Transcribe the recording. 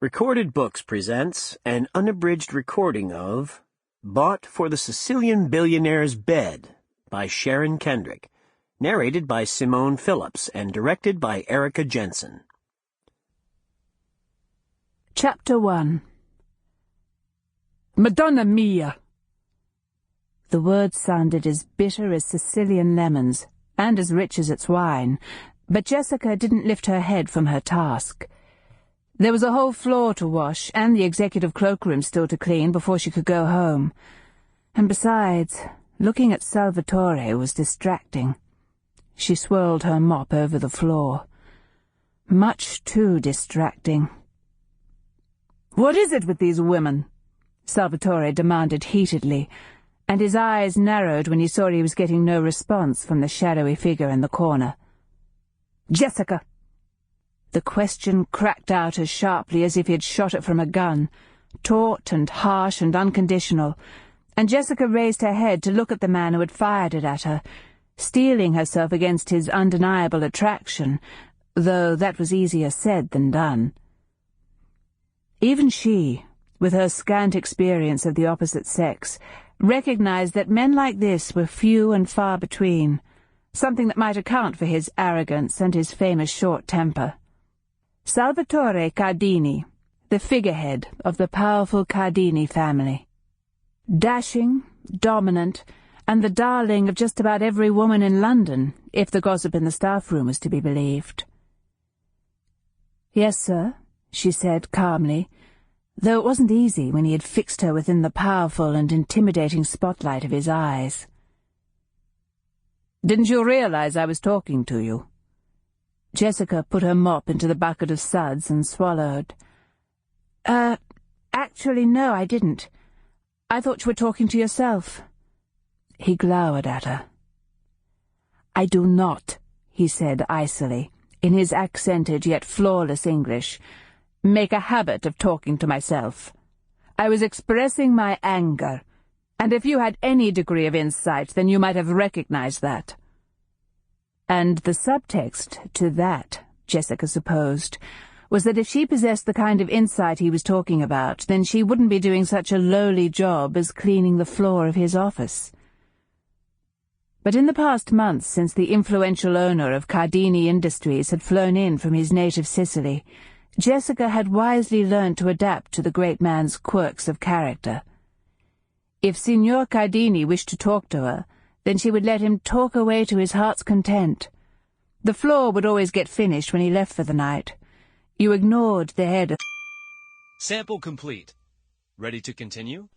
Recorded Books presents an unabridged recording of Bought for the Sicilian Billionaire's Bed by Sharon Kendrick, narrated by Simone Phillips and directed by Erica Jensen. Chapter 1. Madonna mia! The words sounded as bitter as Sicilian lemons, and as rich as its wine, but Jessica didn't lift her head from her task. There was a whole floor to wash, and the executive cloakroom still to clean before she could go home. And besides, looking at Salvatore was distracting. She swirled her mop over the floor. Much too distracting. "What is it with these women?" Salvatore demanded heatedly, and his eyes narrowed when he saw he was getting no response from the shadowy figure in the corner. "Jessica!" The question cracked out as sharply as if he had shot it from a gun, taut and harsh and unconditional, and Jessica raised her head to look at the man who had fired it at her, steeling herself against his undeniable attraction, though that was easier said than done. Even she, with her scant experience of the opposite sex, recognized that men like this were few and far between, something that might account for his arrogance and his famous short temper. Salvatore Cardini, the figurehead of the powerful Cardini family. Dashing, dominant, and the darling of just about every woman in London, if the gossip in the staff room was to be believed. "Yes, sir," she said calmly, though it wasn't easy when he had fixed her within the powerful and intimidating spotlight of his eyes. "Didn't you realize I was talking to you?" Jessica put her mop into the bucket of suds and swallowed. Actually, no, I didn't. I thought you were talking to yourself." He glowered at her. "I do not," he said icily, in his accented yet flawless English, "make a habit of talking to myself. I was expressing my anger, and if you had any degree of insight, then you might have recognized that." And the subtext to that, Jessica supposed, was that if she possessed the kind of insight he was talking about, then she wouldn't be doing such a lowly job as cleaning the floor of his office. But in the past months, since the influential owner of Cardini Industries had flown in from his native Sicily, Jessica had wisely learned to adapt to the great man's quirks of character. If Signor Cardini wished to talk to her, then she would let him talk away to his heart's content. The floor would always get finished when he left for the night. You ignored the head of... Sample complete. Ready to continue?